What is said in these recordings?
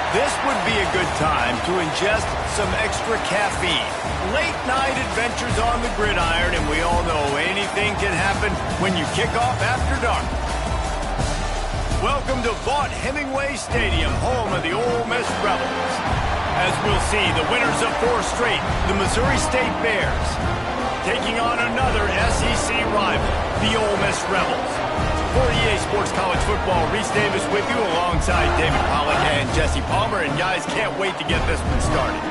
This would be a good time to ingest some extra caffeine. Late night adventures on the gridiron, and we all know anything can happen when you kick off after dark. Welcome to Vaught-Hemingway Stadium, home of the Ole Miss Rebels. As we'll see, the winners of 4 straight, the Missouri State Bears, taking on another SEC rival, the Ole Miss Rebels. For EA Sports College Football, Reese Davis with you alongside David Pollack and Jesse Palmer. And guys, can't wait to get this one started.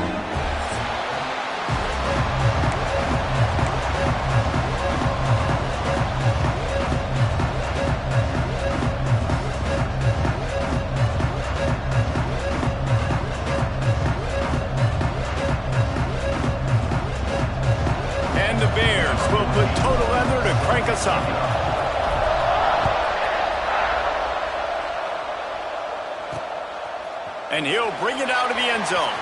And the Bears will put total leather to crank us up. And he'll bring it out of the end zone.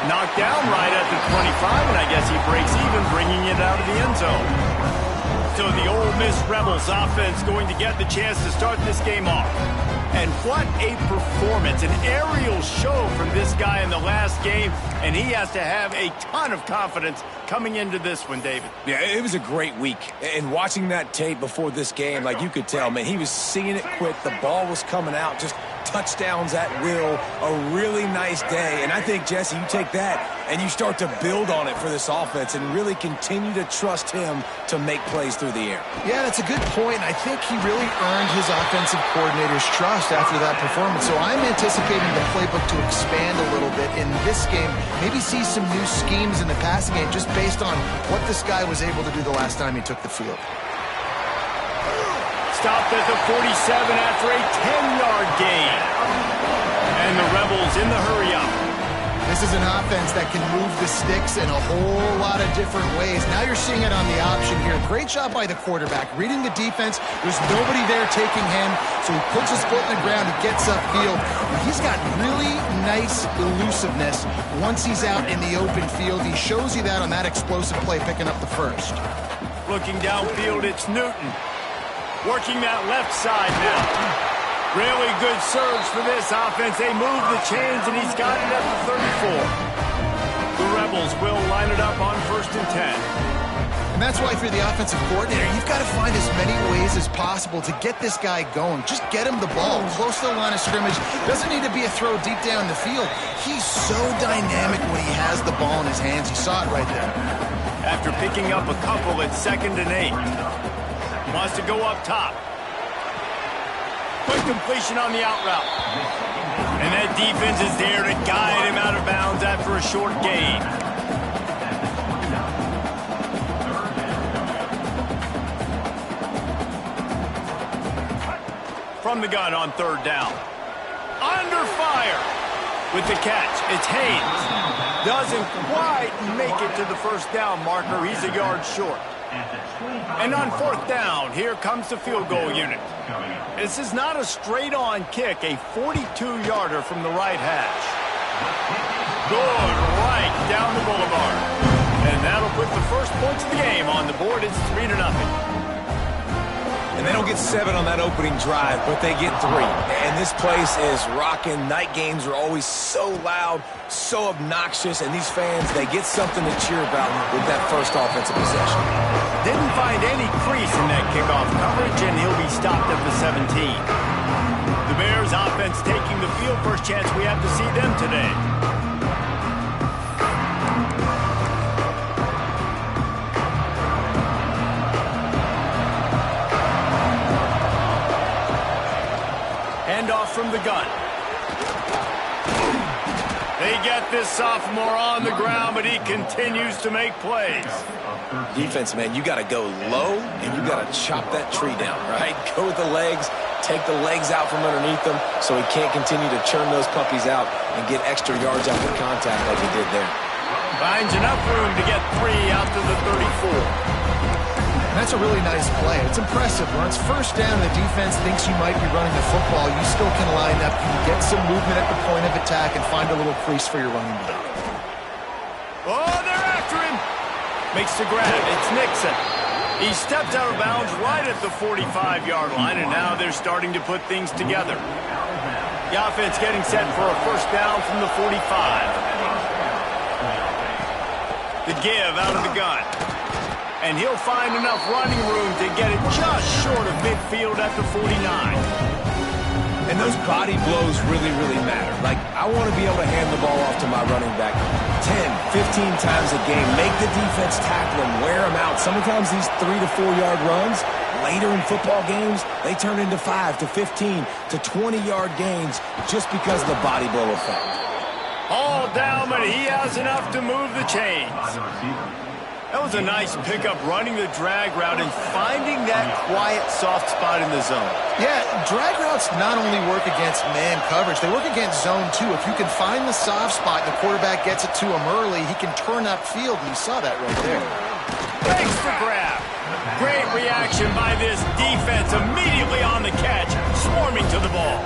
Knocked down right at the 25, and I guess he breaks even, bringing it out of the end zone. So the Ole Miss Rebels offense going to get the chance to start this game off. And what a performance, an aerial show from this guy in the last game, and he has to have a ton of confidence coming into this one, David. Yeah, it was a great week. And watching that tape before this game, like you could tell, man, he was seeing it quick. The ball was coming out, just touchdowns at will, a really nice day. And I think, Jesse, you take that and you start to build on it for this offense and really continue to trust him to make plays through the air. Yeah, that's a good point. I think he really earned his offensive coordinator's trust after that performance. So I'm anticipating the playbook to expand a little bit in this game, maybe see some new schemes in the passing game just based on what this guy was able to do the last time he took the field. Stopped at the 47 after a 10-yard gain. And the Rebels in the hurry-up. This is an offense that can move the sticks in a whole lot of different ways. Now you're seeing it on the option here. Great job by the quarterback. Reading the defense. There's nobody there taking him, so he puts his foot in the ground. He gets upfield. He's got really nice elusiveness once he's out in the open field. He shows you that on that explosive play, picking up the first. Looking downfield, it's Newton. Working that left side now. Really good surge for this offense. They move the chains, and he's got it at the 34. The Rebels will line it up on 1st and 10. And that's why, if you're the offensive coordinator, you've got to find as many ways as possible to get this guy going. Just get him the ball close to the line of scrimmage. Doesn't need to be a throw deep down the field. He's so dynamic when he has the ball in his hands. You saw it right there. After picking up a couple at 2nd and 8. Wants to go up top. Quick completion on the out route. And that defense is there to guide him out of bounds after a short gain. From the gun on 3rd down. Under fire. With the catch, it's Haynes. Doesn't quite make it to the 1st down marker. He's a yard short. And on 4th down, here comes the field goal unit. This is not a straight-on kick, a 42-yarder from the right hash. Good right down the boulevard. And that'll put the first points of the game on the board. It's 3-0. And they don't get 7 on that opening drive, but they get 3. And this place is rocking. Night games are always so loud, so obnoxious, and these fans, they get something to cheer about with that first offensive possession. Didn't find any crease in that kickoff coverage, and he'll be stopped at the 17. The Bears offense taking the field. First chance we have to see them today. off from the gun. They get this sophomore on the ground, but he continues to make plays. Defense, man, you got to go low, and you got to chop that tree down, right? Go with the legs, take the legs out from underneath them so he can't continue to churn those puppies out and get extra yards after contact like he did there. Finds enough room to get 3 out to the 34. And that's a really nice play. It's impressive. When it's first down, the defense thinks you might be running the football. You still can line up, you can get some movement at the point of attack, and find a little crease for your running back. Oh, they're after him. Makes the grab. It's Nixon. He stepped out of bounds right at the 45-yard line, and now they're starting to put things together. The offense getting set for a first down from the 45. The give out of the gun. And he'll find enough running room to get it just short of midfield at the 49. And those body blows really, really matter. Like, I want to be able to hand the ball off to my running back 10, 15 times a game. Make the defense tackle them, wear them out. Sometimes these 3 to 4 yard runs, later in football games, they turn into 5 to 15 to 20-yard gains just because of the body blow effect. All down, but he has enough to move the chains. That was a nice pickup, running the drag route and finding that quiet, soft spot in the zone. Yeah, drag routes not only work against man coverage, they work against zone too. If you can find the soft spot and the quarterback gets it to him early, he can turn upfield, and you saw that right there. Thanks for grab. Great reaction by this defense, immediately on the catch, swarming to the ball.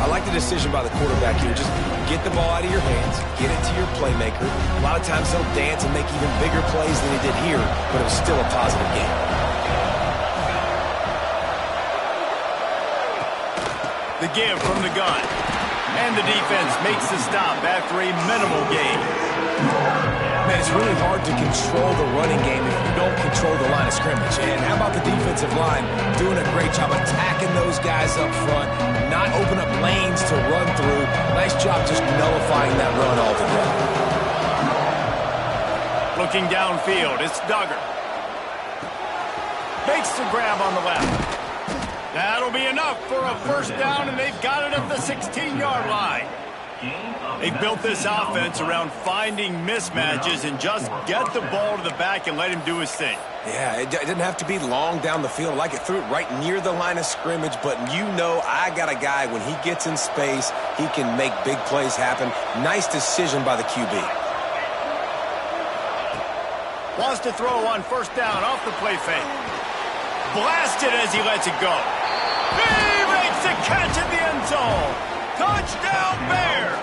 I like the decision by the quarterback here. Just get the ball out of your hands, get it to your playmaker. A lot of times he'll dance and make even bigger plays than he did here, but it was still a positive game. The give from the gun. And the defense makes the stop after a minimal gain. Man, it's really hard to control the running game if you don't control the line of scrimmage. And how about the defensive line doing a great job attacking those guys up front, not open up lanes to run through. Nice job just nullifying that run altogether. Looking downfield, it's Duggar. Makes the grab on the left. That'll be enough for a first down, and they've got it at the 16-yard line. They've built this offense around finding mismatches and just get the ball to the back and let him do his thing. Yeah, it didn't have to be long down the field. Like it threw it right near the line of scrimmage, but you know I got a guy, when he gets in space, he can make big plays happen. Nice decision by the QB. Wants to throw on first down off the play fake. Blasted as he lets it go. He makes the catch in the end zone. Touchdown, Bears!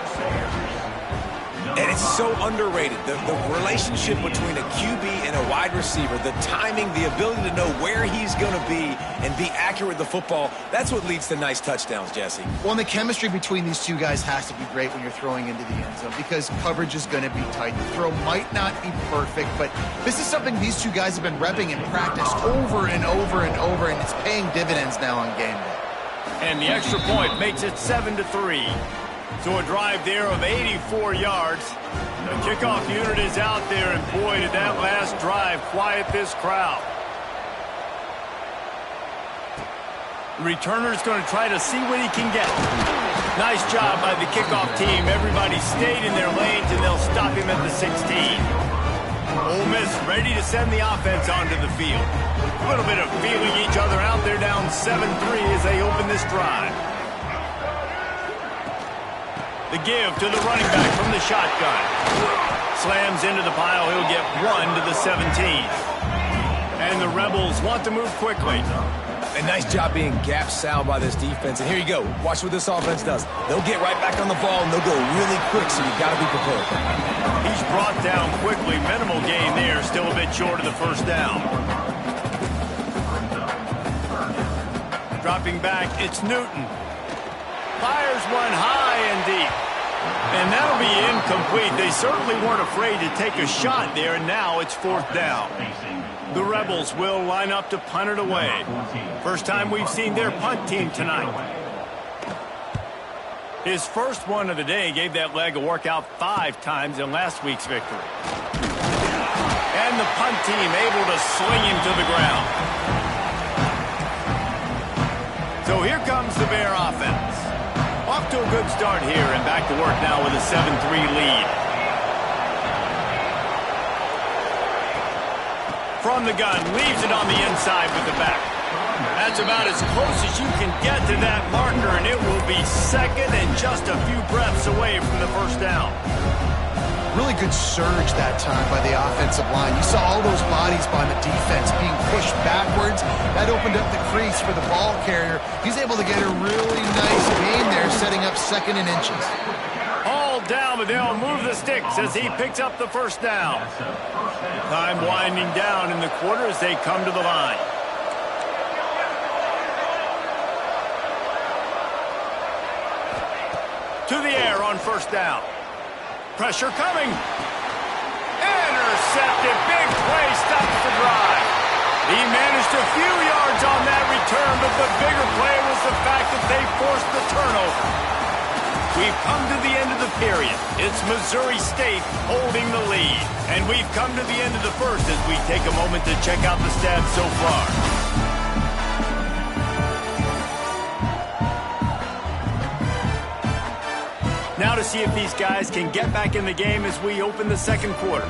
And it's so underrated. The relationship between a QB and a wide receiver, the timing, the ability to know where he's going to be and be accurate with the football, that's what leads to nice touchdowns, Jesse. Well, and the chemistry between these two guys has to be great when you're throwing into the end zone because coverage is going to be tight. The throw might not be perfect, but this is something these two guys have been repping in practice over and over and over, and it's paying dividends now on game day. And the extra point makes it 7-3. So a drive there of 84 yards. The kickoff unit is out there, and boy, did that last drive quiet this crowd. The returner's going to try to see what he can get. Nice job by the kickoff team. Everybody stayed in their lanes, and they'll stop him at the 16. Ole Miss ready to send the offense onto the field. A little bit of feeling each other out there, down 7-3 as they open this drive. The give to the running back from the shotgun. Slams into the pile. He'll get 1 to the 17. And the Rebels want to move quickly. A nice job being gap sound by this defense. And here you go. Watch what this offense does. They'll get right back on the ball, and they'll go really quick, so you got to be prepared. He's brought down quickly. Minimal gain there. Still a bit short of the first down. Dropping back, it's Newton. Fires one high and deep. And that'll be incomplete. They certainly weren't afraid to take a shot there, and now it's fourth down. The Rebels will line up to punt it away. First time we've seen their punt team tonight. His first one of the day gave that leg a workout 5 times in last week's victory. And the punt team able to sling him to the ground. So here comes the Bear offense. Off to a good start here and back to work now with a 7-3 lead. From the gun, leaves it on the inside with the back. That's about as close as you can get to that marker, and it will be second and just a few breaths away from the first down. Really good surge that time by the offensive line. You saw all those bodies by the defense being pushed backwards. That opened up the crease for the ball carrier. He's able to get a really nice gain there, setting up second and inches. All down, but they'll move the sticks as he picks up the first down. Time winding down in the quarter as they come to the line. To the air on first down. Pressure coming. Intercepted. Big play stops the drive. He managed a few yards on that return, but the bigger play was the fact that they forced the turnover. We've come to the end of the period. It's Missouri State holding the lead. And we've come to the end of the first as we take a moment to check out the stats so far. Now to see if these guys can get back in the game as we open the second quarter.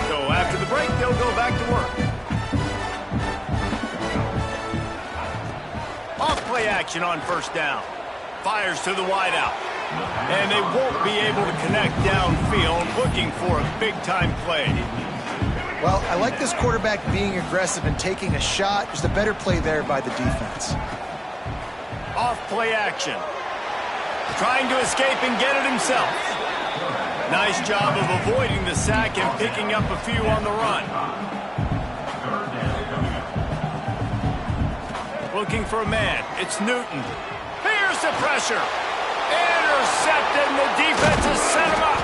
So after the break, they'll go back to work. Off play action on first down. Fires to the wideout. And they won't be able to connect downfield, looking for a big-time play. Well, I like this quarterback being aggressive and taking a shot. There's a better play there by the defense. Off play action. Trying to escape and get it himself. Nice job of avoiding the sack and picking up a few on the run. Looking for a man. It's Newton. Here's the pressure. Intercepted, and the defense has set him up.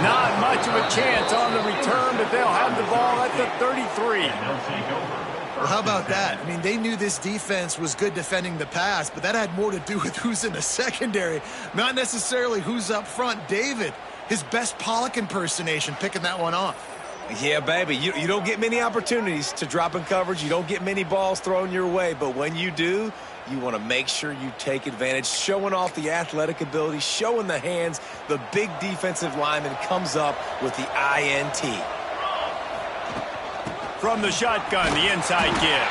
Not much of a chance on the return, but they'll have the ball at the 33. Well, how about that? I mean, they knew this defense was good defending the pass, but that had more to do with who's in the secondary, not necessarily who's up front. David, his best Pollock impersonation, picking that one off. Yeah, baby, you don't get many opportunities to drop in coverage. You don't get many balls thrown your way, but when you do, you want to make sure you take advantage, showing off the athletic ability, showing the hands. The big defensive lineman comes up with the INT. From the shotgun, the inside give.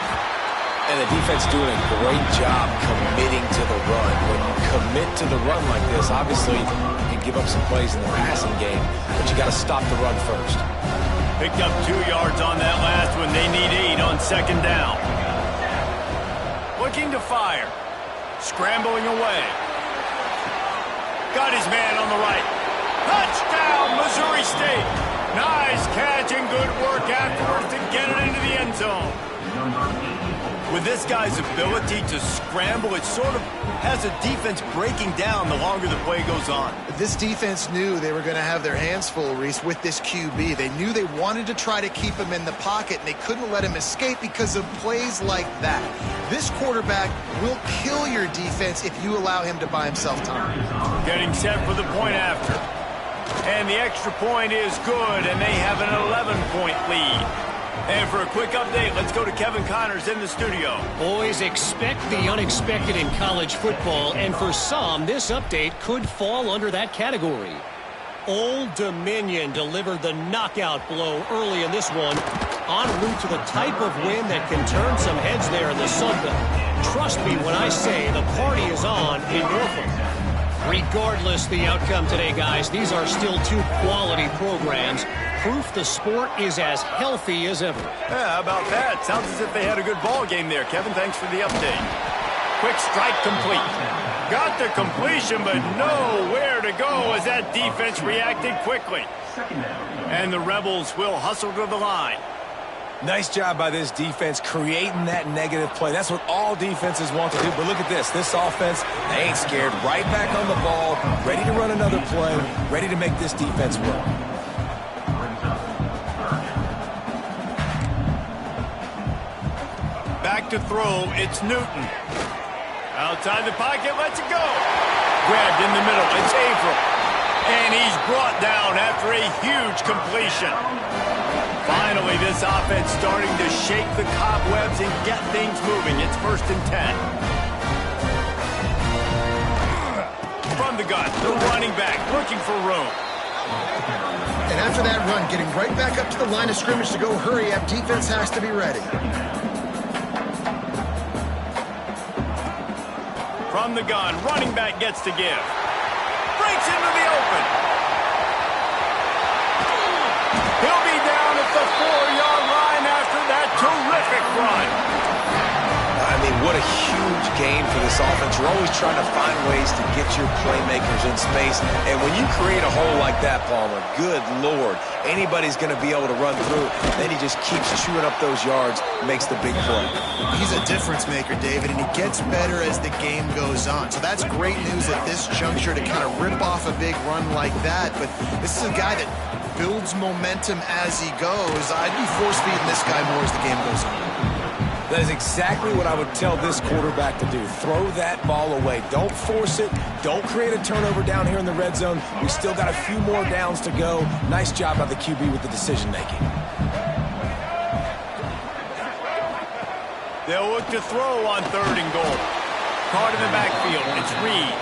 And the defense doing a great job committing to the run. When you commit to the run like this, obviously you can give up some plays in the passing game, but you got to stop the run first. Picked up 2 yards on that last one. They need 8 on second down. Looking to fire. Scrambling away. Got his man on the right. Touchdown, Missouri State. Nice catch and good work afterwards to get it into the end zone. With this guy's ability to scramble, it sort of has a defense breaking down the longer the play goes on. This defense knew they were going to have their hands full, Reese, with this QB. They knew they wanted to try to keep him in the pocket, and they couldn't let him escape because of plays like that. This quarterback will kill your defense if you allow him to buy himself time. Getting set for the point after. And the extra point is good, and they have an 11-point lead. And for a quick update, let's go to Kevin Connors in the studio. Boys, expect the unexpected in college football, and for some, this update could fall under that category. Old Dominion delivered the knockout blow early in this one, en route to the type of win that can turn some heads there in the Sun Belt. Trust me when I say the party is on in Norfolk. Regardless the outcome today, guys, these are still two quality programs. Proof the sport is as healthy as ever. Yeah, how about that? Sounds as if they had a good ball game there. Kevin, thanks for the update. Quick strike complete. Got the completion, but nowhere to go as that defense reacted quickly. And the Rebels will hustle to the line. Nice job by this defense creating that negative play. That's what all defenses want to do. But look at this. This offense, they ain't scared. Right back on the ball, ready to run another play, ready to make this defense work. Back to throw, it's Newton. Outside the pocket, lets it go. Grabbed in the middle, it's Averill. And he's brought down after a huge completion. Finally, this offense starting to shake the cobwebs and get things moving. It's 1st and 10. From the gun, the running back looking for room. And after that run, getting right back up to the line of scrimmage to go hurry up, defense has to be ready. From the gun, running back gets to give. Breaks into the open. He'll be down at the 4-yard line after that terrific run. I mean, what a huge game for this offense. You're always trying to find ways to get your playmakers in space. And when you create a hole like that, Palmer, good Lord, anybody's going to be able to run through. Then he just keeps chewing up those yards, makes the big play. He's a difference maker, David, and he gets better as the game goes on. So that's great news at this juncture to kind of rip off a big run like that. But this is a guy that builds momentum as he goes. I'd be force-feeding this guy more as the game goes on. That is exactly what I would tell this quarterback to do. Throw that ball away. Don't force it. Don't create a turnover down here in the red zone. We still got a few more downs to go. Nice job by the QB with the decision-making. They'll look to throw on 3rd and goal. Caught in the backfield. It's Reed.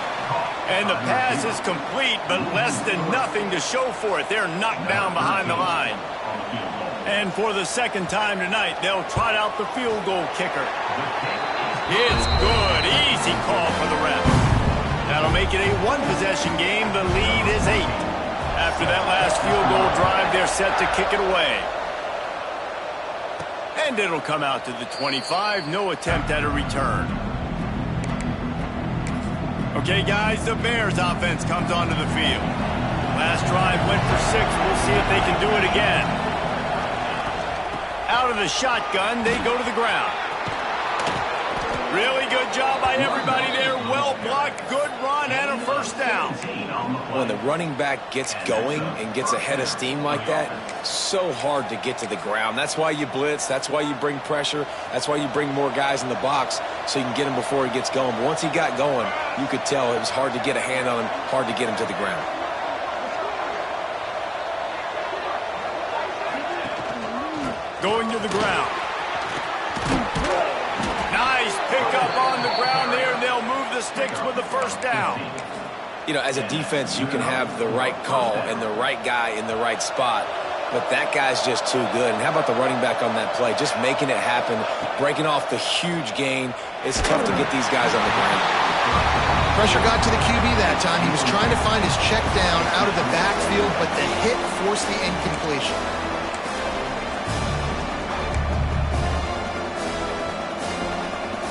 And the pass is complete, but less than nothing to show for it. They're knocked down behind the line. And for the 2nd time tonight, they'll trot out the field goal kicker. It's good. Easy call for the ref. That'll make it a 1-possession game. The lead is 8. After that last field goal drive, they're set to kick it away. And it'll come out to the 25. No attempt at a return. Okay, guys, the Bears offense comes onto the field. Last drive went for 6. We'll see if they can do it again. Out of the shotgun, they go to the ground. Really good job by everybody there. Well blocked, good run, and a 1st down. When the running back gets going and gets ahead of steam like that, so hard to get to the ground. That's why you blitz. That's why you bring pressure. That's why you bring more guys in the box so you can get him before he gets going. But once he got going, you could tell it was hard to get a hand on him, hard to get him to the ground. Going to the ground. Nice pickup on the ground there, and they'll move the sticks with the 1st down. You know, as a defense, you can have the right call and the right guy in the right spot, but that guy's just too good. And how about the running back on that play? Just making it happen, breaking off the huge gain. It's tough to get these guys on the ground. Pressure got to the QB that time. He was trying to find his check down out of the backfield, but the hit forced the incompletion.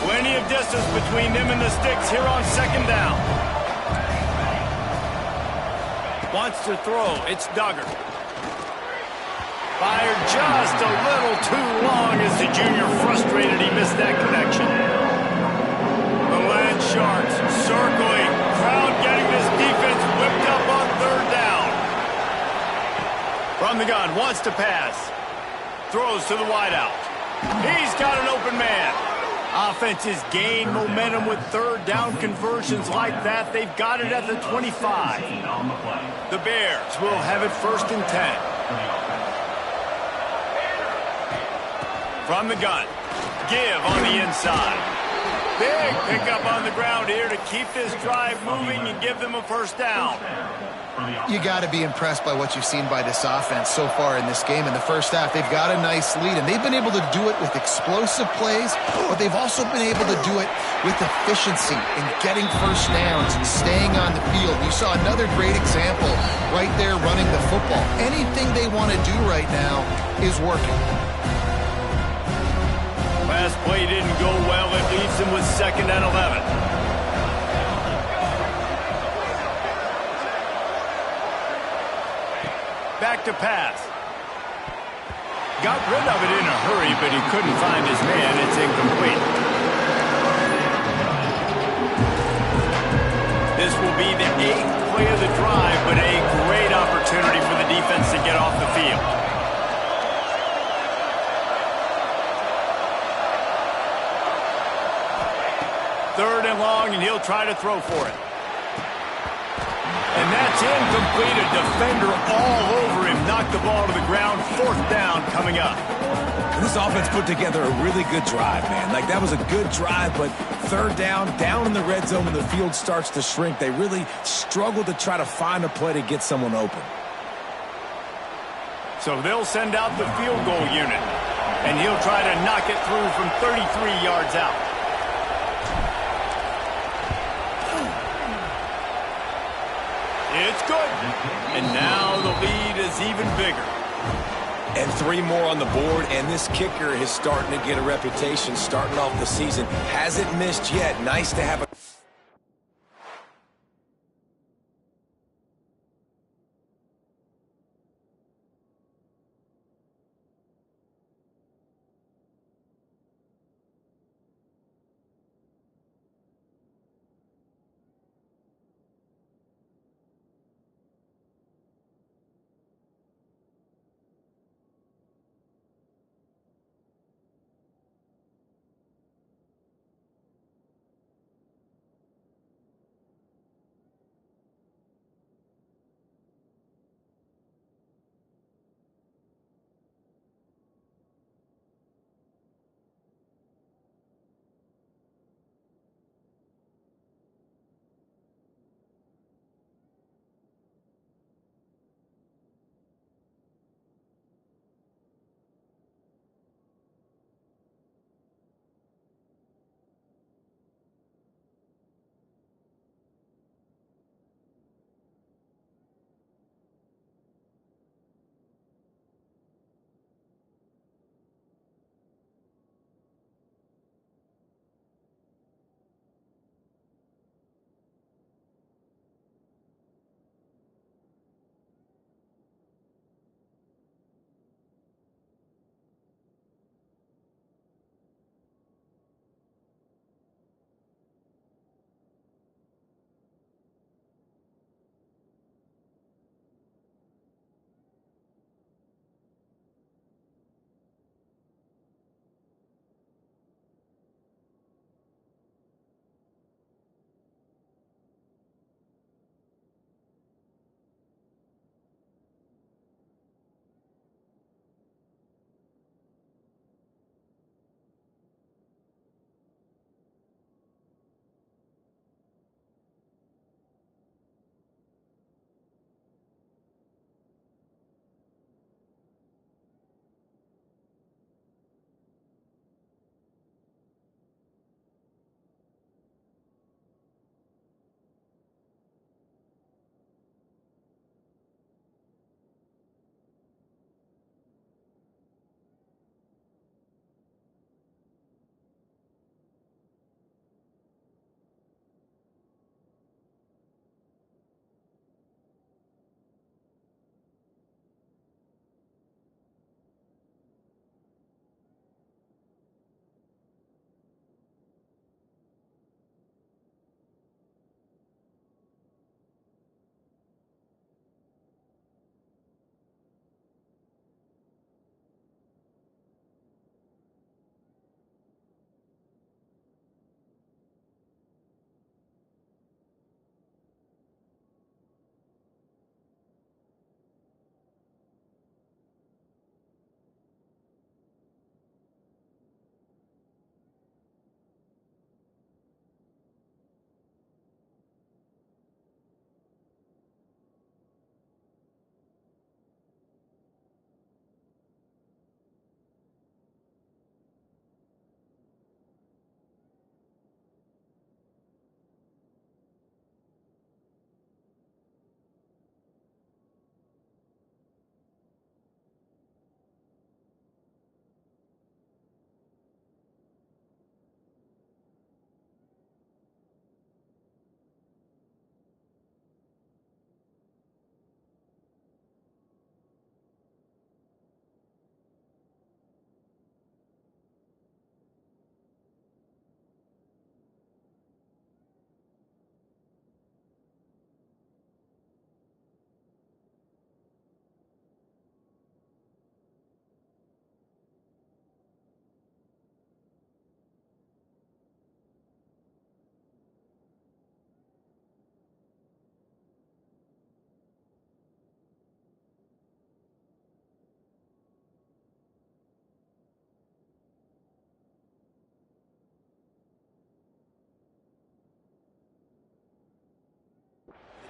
Plenty of distance between them and the sticks here on 2nd down. Wants to throw. It's Duggar. Fired just a little too long as the junior frustrated. He missed that connection. The Land Sharks circling. Crowd getting this defense whipped up on 3rd down. From the gun. Wants to pass. Throws to the wideout. He's got an open man. Offenses gain momentum with 3rd down conversions like that. They've got it at the 25. The Bears will have it 1st and 10. From the gun. Give on the inside. Big pickup on the ground here to keep this drive moving and give them a 1st down. You got to be impressed by what you've seen by this offense so far in this game. In the 1st half, they've got a nice lead, and they've been able to do it with explosive plays, but they've also been able to do it with efficiency in getting 1st downs and staying on the field. You saw another great example right there running the football. Anything they want to do right now is working. Last play didn't go well. It leaves them with 2nd and 11. Back to pass. Got rid of it in a hurry, but he couldn't find his man. It's incomplete. This will be the 8th play of the drive, but a great opportunity for the defense to get off the field. Third and long, and he'll try to throw for it. And that's incomplete. A defender all over him. Knocked the ball to the ground. 4th down coming up. And this offense put together a really good drive, man. Like, that was a good drive, but 3rd down in the red zone when the field starts to shrink, they really struggle to try to find a play to get someone open. So they'll send out the field goal unit, and he'll try to knock it through from 33 yards out. It's good. And now the lead is even bigger. And 3 more on the board, and this kicker is starting to get a reputation starting off the season. Hasn't missed yet. Nice to have a...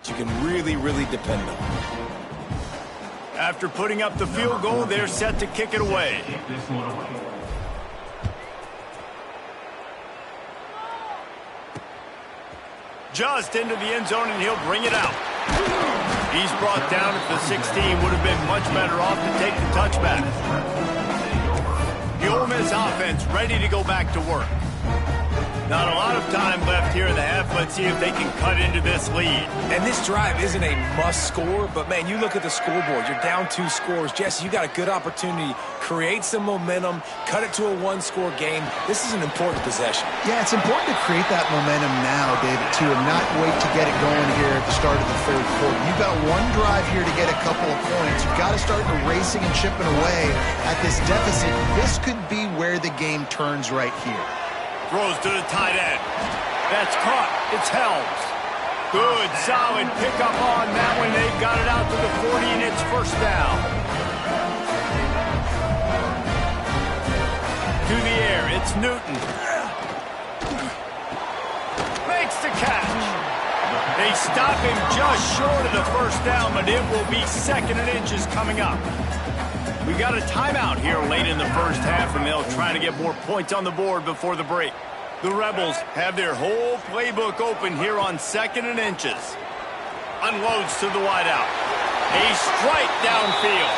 you can really, really depend on. After putting up the field goal, they're set to kick it away. Just into the end zone, and he'll bring it out. He's brought down at the 16. Would have been much better off to take the touchback. The Ole Miss offense ready to go back to work. Not a lot of time left here in the half. Let's see if they can cut into this lead. And this drive isn't a must score, but, man, you look at the scoreboard. You're down 2 scores. Jesse, you got a good opportunity. Create some momentum. Cut it to a 1-score game. This is an important possession. Yeah, it's important to create that momentum now, David, too, and not wait to get it going here at the start of the third quarter. You've got one drive here to get a couple of points. You've got to start racing and chipping away at this deficit. This could be where the game turns right here. Throws to the tight end. That's caught. It's Helms. Good, solid pickup on that one. They've got it out to the 40, and it's first down. To the air, it's Newton. Makes the catch. They stop him just short of the first down, but it will be 2nd and inches coming up. We got a timeout here late in the first half, and they'll try to get more points on the board before the break. The Rebels have their whole playbook open here on 2nd and inches. Unloads to the wideout. A strike downfield.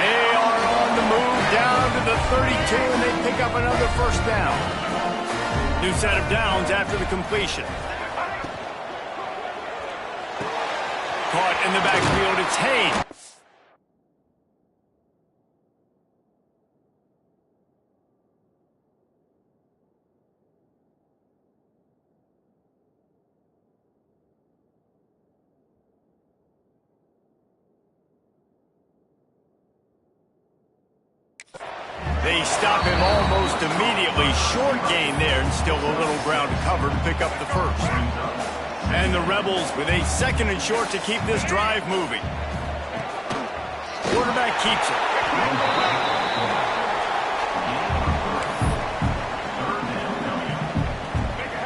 They are on the move down to the 32, and they pick up another first down. New set of downs after the completion. Caught in the backfield, it's Haynes. They stop him almost immediately. Short gain there, and still a little ground to cover to pick up the first. And the Rebels with a 2nd and short to keep this drive moving. Quarterback keeps it.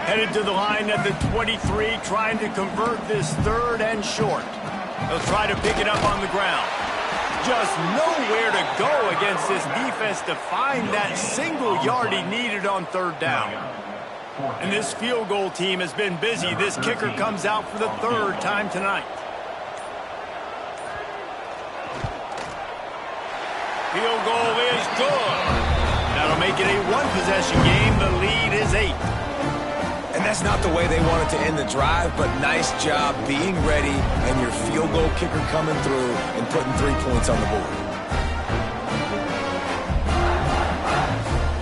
Headed to the line at the 23, trying to convert this 3rd and short. They'll try to pick it up on the ground. Just nowhere to go against this defense to find that single yard he needed on 3rd down. And this field goal team has been busy. This kicker comes out for the 3rd time tonight. Field goal is good. That'll make it a 1-possession game. The lead is 8. And that's not the way they wanted to end the drive, but nice job being ready and your field goal kicker coming through and putting 3 points on the board.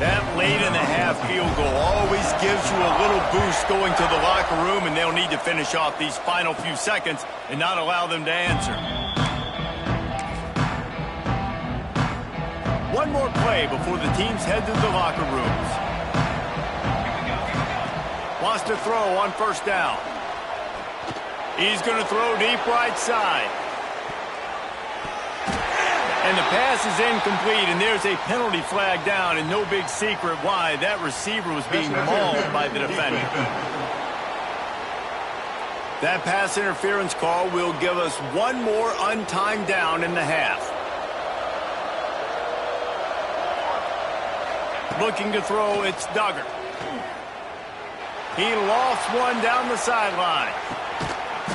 That late in the half field goal always gives you a little boost going to the locker room, and they'll need to finish off these final few seconds and not allow them to answer. One more play before the teams head to the locker rooms. Wants to throw on 1st down. He's going to throw deep right side. And the pass is incomplete, and there's a penalty flag down, and no big secret why. That receiver was being mauled by the defender. That pass interference call will give us one more untimed down in the half. Looking to throw, it's Duggar. He lost one down the sideline.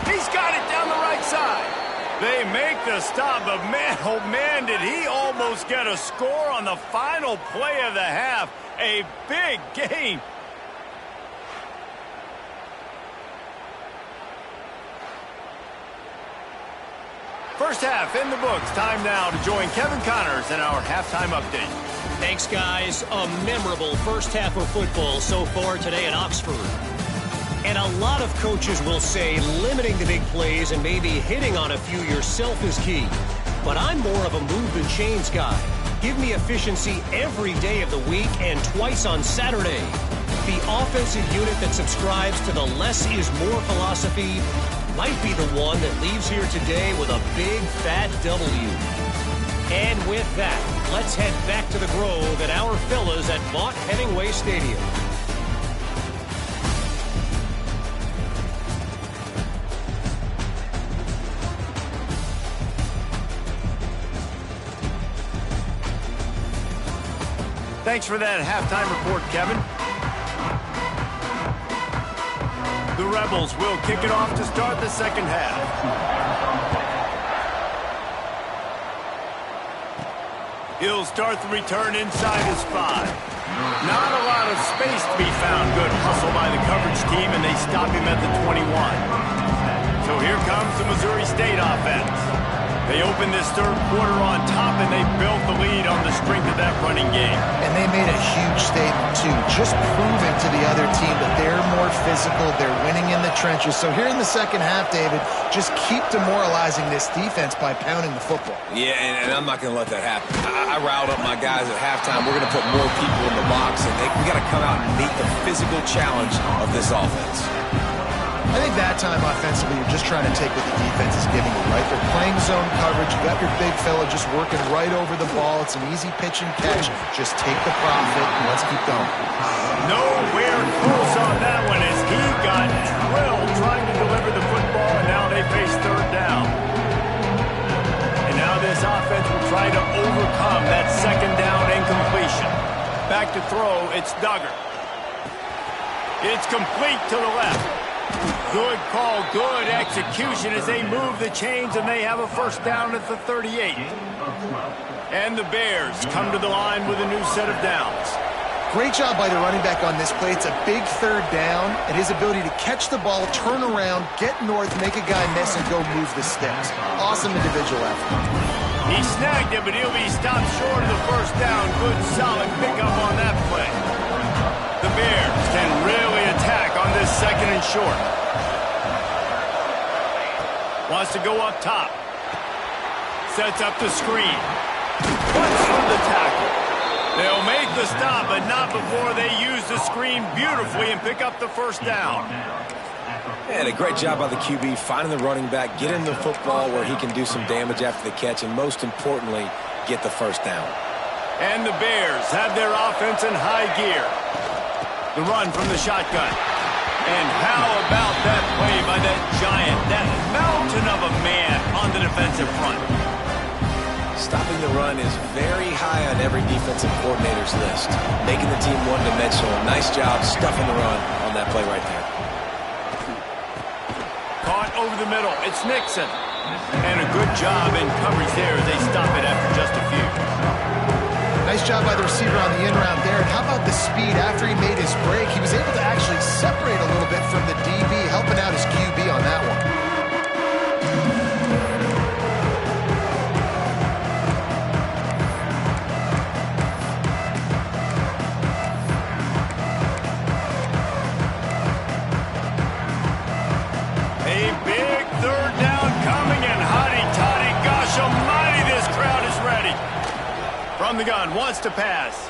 He's got it down the right side. They make the stop, but man, oh man, did he almost get a score on the final play of the half. A big game. First half in the books. Time now to join Kevin Connors in our halftime update. Thanks, guys. A memorable first half of football so far today at Oxford. And a lot of coaches will say limiting the big plays and maybe hitting on a few yourself is key. But I'm more of a move the chains guy. Give me efficiency every day of the week and twice on Saturday. The offensive unit that subscribes to the less is more philosophy might be the one that leaves here today with a big fat W. And with that, let's head back to the Grove at our fellas at Vaught Hemingway Stadium. Thanks for that halftime report, Kevin. The Rebels will kick it off to start the second half. He'll start the return inside his 5. Not a lot of space to be found. Good hustle by the coverage team, and they stop him at the 21. So here comes the Missouri State offense. They opened this third quarter on top, and they built the lead on the strength of that running game. And they made a huge statement, too. Just proving to the other team that they're more physical, they're winning in the trenches. So here in the second half, David, just keep demoralizing this defense by pounding the football. Yeah, and I'm not going to let that happen. I riled up my guys at halftime. We're going to put more people in the box, and we got to come out and meet the physical challenge of this offense. I think that time offensively, you're just trying to take what the defense is giving you, right? They're playing zone coverage. You got your big fella just working right over the ball. It's an easy pitch and catch. Just take the profit and let's keep going. Nowhere close on that one as he got drilled trying to deliver the football, and now they face third down. And now this offense will try to overcome that second down incompletion. Back to throw, it's Duggar. It's complete to the left. Good call, good execution as they move the chains, and they have a first down at the 38. And the Bears come to the line with a new set of downs. Great job by the running back on this play. It's a big third down, and his ability to catch the ball, turn around, get north, make a guy miss, and go move the sticks. Awesome individual effort. He snagged it, but he'll be stopped short of the first down. Good, solid pickup on that play. The Bears can really attack on this second and short. Wants to go up top. Sets up the screen. Punch from the tackle. They'll make the stop, but not before they use the screen beautifully and pick up the first down. And a great job by the QB finding the running back, getting the football where he can do some damage after the catch, and most importantly, get the first down. And the Bears have their offense in high gear. The run from the shotgun. And how about that play by that giant, that mountain of a man on the defensive front? Stopping the run is very high on every defensive coordinator's list. Making the team one-dimensional. Nice job stuffing the run on that play right there. Caught over the middle. It's Nixon. And a good job in coverage there as they stop it after just a few. Nice job by the receiver on the in route there. And how about the speed after he made his break? He was able to actually separate a little bit from the DB, helping out his QB on that one. A big third down coming, and hotty-toddy, gosh almighty, this crowd is ready. From the gun, wants to pass.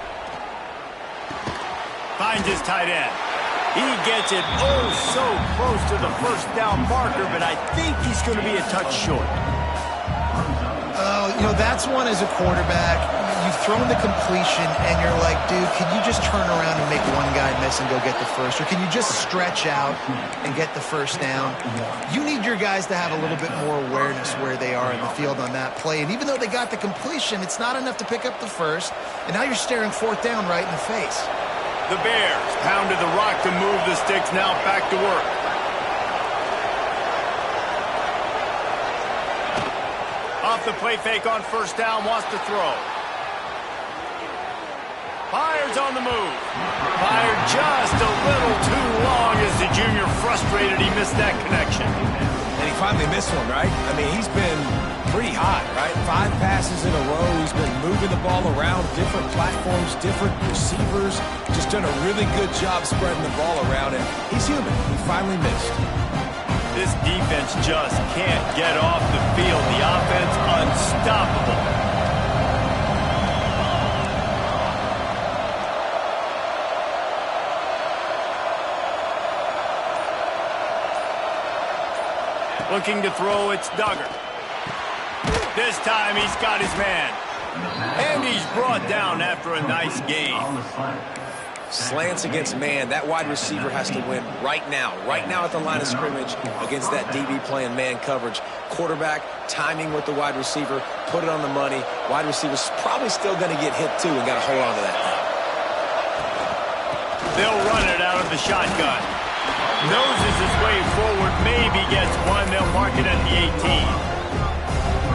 Finds his tight end. He gets it oh so close to the first down marker, but I think he's going to be a touch short. Oh, you know, that's one as a quarterback. You've thrown the completion, and you're like, dude, can you just turn around and make one guy miss and go get the first? Or can you just stretch out and get the first down? You need your guys to have a little bit more awareness where they are in the field on that play. And even though they got the completion, it's not enough to pick up the first. And now you're staring fourth down right in the face. The Bears pounded the rock to move the sticks, now back to work. Off the play fake on first down, wants to throw. Fires on the move. Fired just a little too long as the junior frustrated he missed that connection. And he finally missed one, right? I mean, he's been pretty hot, right? 5 passes in a row. He's been moving the ball around, different platforms, different receivers. Just done a really good job spreading the ball around, and he's human. He finally missed. This defense just can't get off the field. The offense unstoppable. Looking to throw, it's Duggar. This time he's got his man. And he's brought down after a nice game. Slants against man. That wide receiver has to win right now at the line of scrimmage against that DB playing man coverage. Quarterback, timing with the wide receiver, put it on the money. Wide receiver's probably still going to get hit too and got to hold on to that thing. They'll run it out of the shotgun. Noses his way forward, maybe gets one. They'll mark it at the 18.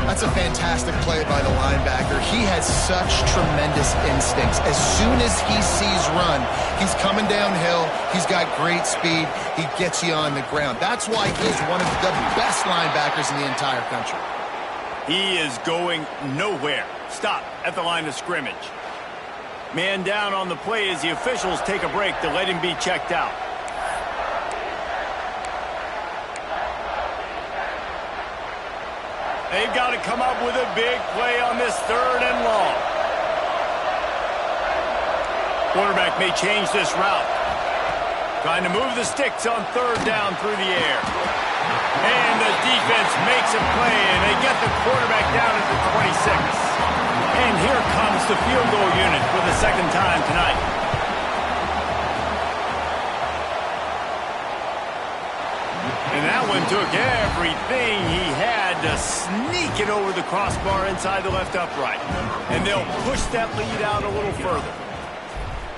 That's a fantastic play by the linebacker. He has such tremendous instincts. As soon as he sees run, he's coming downhill. He's got great speed. He gets you on the ground. That's why he's one of the best linebackers in the entire country. He is going nowhere. Stop at the line of scrimmage. Man down on the play as the officials take a break to let him be checked out. They've got to come up with a big play on this 3rd and long. Quarterback may change this route. Trying to move the sticks on 3rd down through the air. And the defense makes a play, and they get the quarterback down at the 26. And here comes the field goal unit for the 2nd time tonight. And that one took everything he had to sneak it over the crossbar inside the left upright. And they'll push that lead out a little further.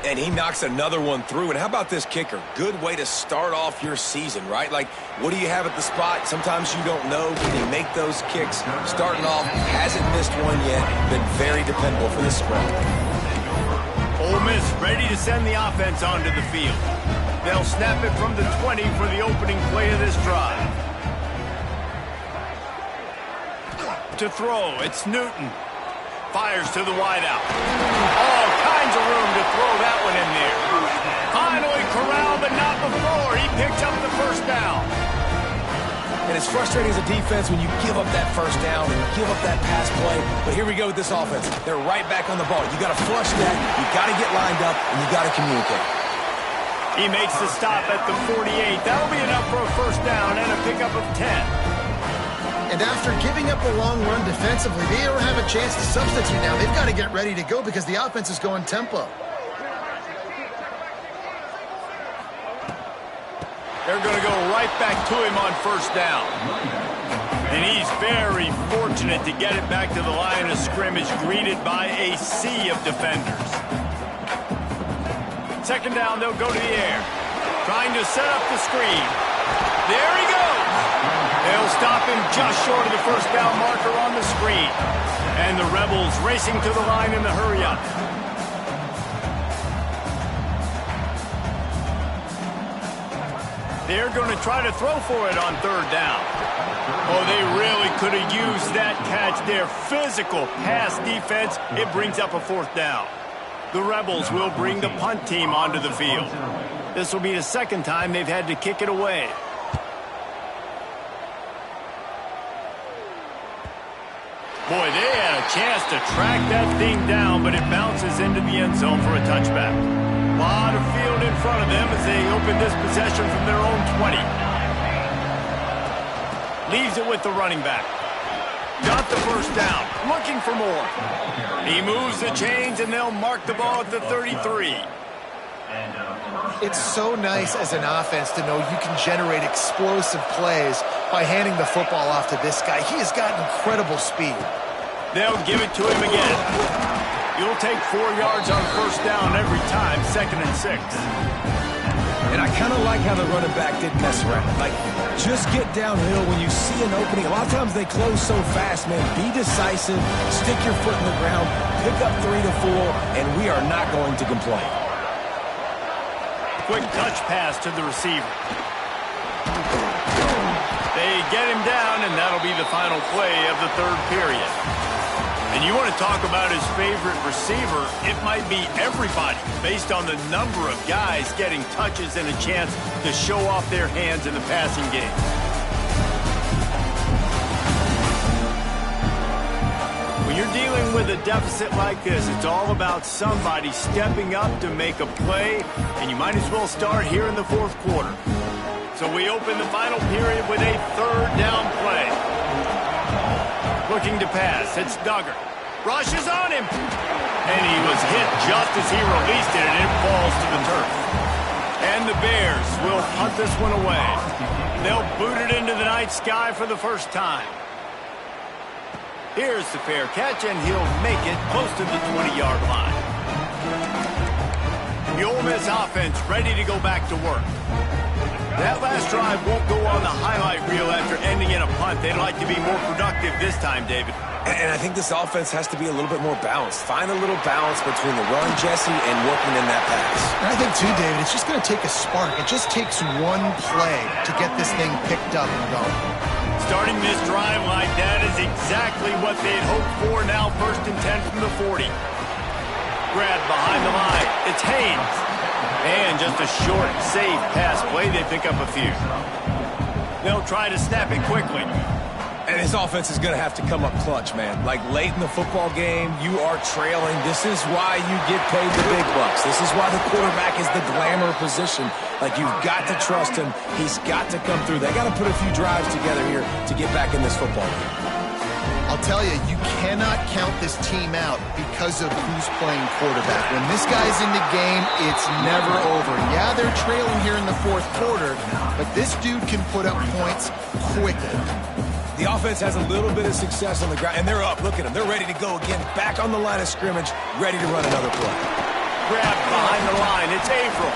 And he knocks another one through. And how about this kicker? Good way to start off your season, right? Like, what do you have at the spot? Sometimes you don't know. Can he make those kicks? Starting off, hasn't missed one yet. Been very dependable for this squad. Ole Miss ready to send the offense onto the field. They'll snap it from the 20 for the opening play of this drive. To throw, it's Newton. Fires to the wideout. All kinds of room to throw that one in there. Finally corralled, but not before. He picks up the 1st down. And it's frustrating as a defense when you give up that 1st down and give up that pass play. But here we go with this offense. They're right back on the ball. You got to flush that. You got to get lined up, and you got to communicate. He makes the stop at the 48. That'll be enough for a 1st down and a pickup of 10. And after giving up a long run defensively, they don't have a chance to substitute now. They've got to get ready to go because the offense is going tempo. They're going to go right back to him on 1st down. And he's very fortunate to get it back to the line of scrimmage, greeted by a sea of defenders. 2nd down, they'll go to the air. Trying to set up the screen. There he goes. They'll stop him just short of the 1st down marker on the screen. And the Rebels racing to the line in the hurry-up. They're going to try to throw for it on 3rd down. Oh, they really could have used that catch there. Physical pass defense. It brings up a 4th down. The Rebels will bring the punt team onto the field. This will be the 2nd time they've had to kick it away. Boy, they had a chance to track that thing down, but it bounces into the end zone for a touchback. A lot of field in front of them as they open this possession from their own 20. Leaves it with the running back. Got the 1st down, looking for more. He moves the chains, and they'll mark the ball at the 33. It's so nice as an offense to know you can generate explosive plays by handing the football off to this guy. He has got incredible speed. They'll give it to him again. You'll take 4 yards on 1st down every time, 2nd and 6. And I kind of like how the running back didn't mess around. Like, just get downhill when you see an opening. A lot of times they close so fast, man. Be decisive, stick your foot in the ground, pick up 3 to 4, and we are not going to complain. Quick touch pass to the receiver. They get him down, and that'll be the final play of the 3rd period. And you want to talk about his favorite receiver, it might be everybody based on the number of guys getting touches and a chance to show off their hands in the passing game. When you're dealing with a deficit like this, it's all about somebody stepping up to make a play, and you might as well start here in the 4th quarter. So we open the final period with a 3rd down play. Looking to pass, it's Duggar. Rushes on him. And he was hit just as he released it, and it falls to the turf. And the Bears will punt this one away. They'll boot it into the night sky for the 1st time. Here's the fair catch, and he'll make it close to the 20-yard line. The Ole Miss offense ready to go back to work. That last drive won't go on the highlight reel after ending in a punt. They'd like to be more productive this time, David. And I think this offense has to be a little bit more balanced. Find a little balance between the run, Jesse, and working in that pass. And I think, too, David, it's just going to take a spark. It just takes one play to get this thing picked up and going. Starting this drive like that is exactly what they'd hoped for. Now 1st and 10 from the 40. Grab behind the line. It's Haynes. And just a short, safe pass play. They pick up a few. They'll try to snap it quickly. And his offense is going to have to come up clutch, man. Like, late in the football game, you are trailing. This is why you get paid the big bucks. This is why the quarterback is the glamour position. Like, you've got to trust him. He's got to come through. They got to put a few drives together here to get back in this football game. I'll tell you, you cannot count this team out because of who's playing quarterback. When this guy's in the game, it's never over. Yeah, they're trailing here in the 4th quarter, but this dude can put up points quickly. The offense has a little bit of success on the ground, and they're up. Look at them. They're ready to go again. Back on the line of scrimmage, ready to run another play. Grab behind the line. It's Averill.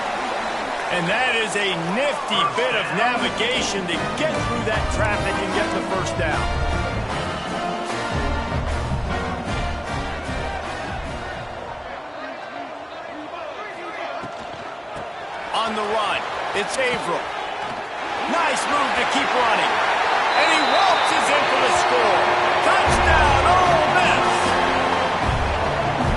And that is a nifty bit of navigation to get through that traffic and get the first down. On the run, it's Averill. Nice move to keep running. And he waltzes in for the score. Touchdown, Ole Miss!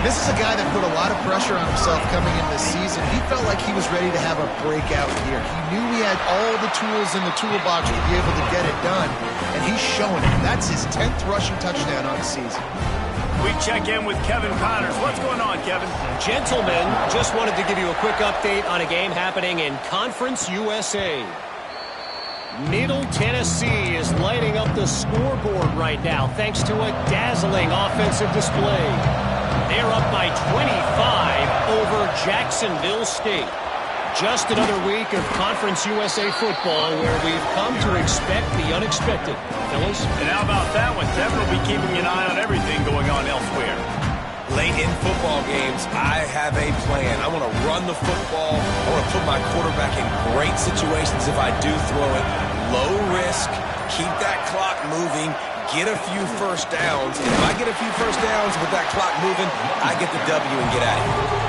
This is a guy that put a lot of pressure on himself coming in this season. He felt like he was ready to have a breakout year. He knew he had all the tools in the toolbox to be able to get it done, and he's showing it. That's his 10th rushing touchdown on the season. We check in with Kevin Connors. What's going on, Kevin? Gentlemen, just wanted to give you a quick update on a game happening in Conference USA. Middle Tennessee is lighting up the scoreboard right now thanks to a dazzling offensive display. They're up by 25 over Jacksonville State. Just another week of Conference USA football where we've come to expect the unexpected. Fellas? And how about that one? Kevin will be keeping an eye on everything going on elsewhere. Late in football games, I have a plan. I want to run the football. I want to put my quarterback in great situations if I do throw it. Low risk, keep that clock moving, get a few first downs. And if I get a few first downs with that clock moving, I get the W and get out of here.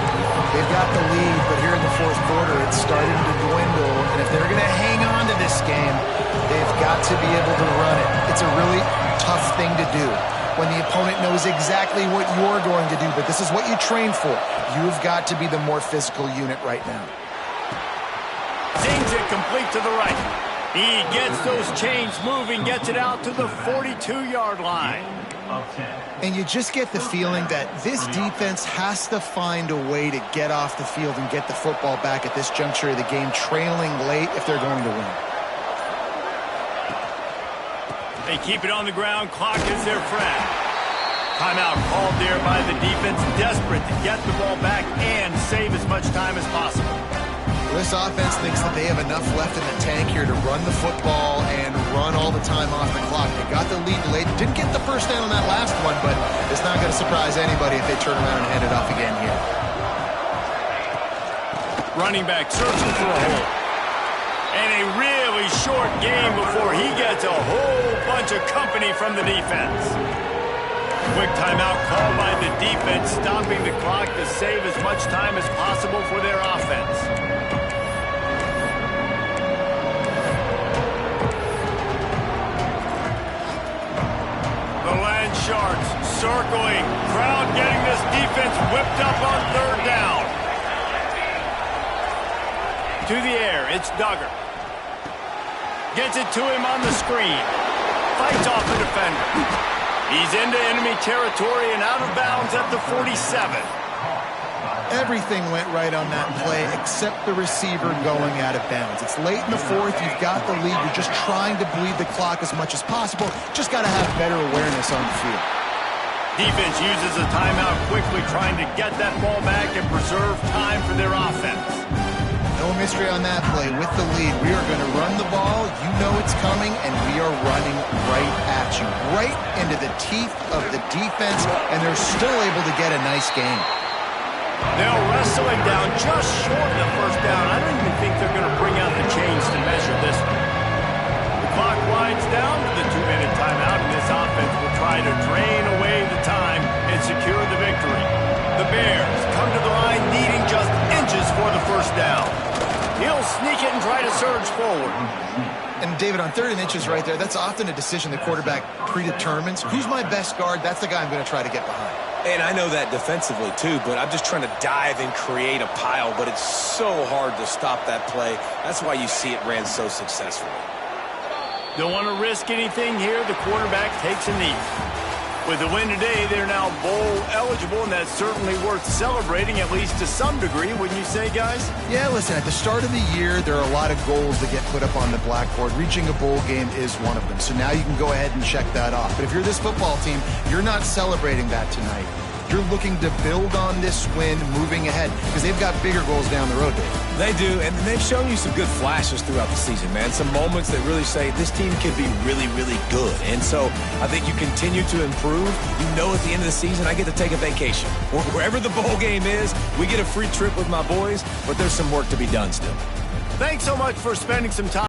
They've got the lead, but here in the 4th quarter, it's starting to dwindle. And if they're going to hang on to this game, they've got to be able to run it. It's a really tough thing to do when the opponent knows exactly what you're going to do, but this is what you train for. You've got to be the more physical unit right now. Zings it complete to the right. He gets those chains moving, gets it out to the 42-yard line. And you just get the feeling that this defense has to find a way to get off the field and get the football back at this juncture of the game, trailing late if they're going to win. They keep it on the ground. Clock is their friend. Timeout called there by the defense, desperate to get the ball back and save as much time as possible. This offense thinks that they have enough left in the tank here to run the football and run all the time off the clock. They got the lead late. Didn't get the first down on that last one, but it's not going to surprise anybody if they turn around and hand it off again here. Running back searching for a hole. And a really short game before he gets a whole bunch of company from the defense. Quick timeout called by the defense, stopping the clock to save as much time as possible for their offense. The Land Sharks circling. Crowd getting this defense whipped up on 3rd down. To the air, it's Duggar. Gets it to him on the screen. Fights off the defender. He's into enemy territory and out of bounds at the 47. Everything went right on that play except the receiver going out of bounds. It's late in the 4th. You've got the lead. You're just trying to bleed the clock as much as possible. Just got to have better awareness on the field. Defense uses a timeout quickly, trying to get that ball back and preserve time for their offense. No mystery on that play. With the lead, we are going to run the ball. You know it's coming, and we are running right at you. Right into the teeth of the defense, and they're still able to get a nice game. They'll wrestle him down just short of the first down. I don't even think they're going to bring out the chains to measure this one. The clock winds down to the 2-minute timeout, and this offense will try to drain away the time and secure the victory. The Bears come to the line needing just inches for the first down. He'll sneak it and try to surge forward. And David, on 3rd and inches right there, that's often a decision the quarterback predetermines. Who's my best guard? That's the guy I'm going to try to get behind. And I know that defensively too, but I'm just trying to dive and create a pile, but it's so hard to stop that play. That's why you see it ran so successfully. Don't want to risk anything here. The quarterback takes a knee. With the win today, they're now bowl eligible, and that's certainly worth celebrating, at least to some degree, wouldn't you say, guys? Yeah, listen, at the start of the year, there are a lot of goals that get put up on the blackboard. Reaching a bowl game is one of them. So now you can go ahead and check that off. But if you're this football team, you're not celebrating that tonight. You're looking to build on this win moving ahead because they've got bigger goals down the road, Dave. They do, and they've shown you some good flashes throughout the season, man. Some moments that really say this team can be really, really good. And so I think you continue to improve. You know at the end of the season, I get to take a vacation. Wherever the bowl game is, we get a free trip with my boys, but there's some work to be done still. Thanks so much for spending some time.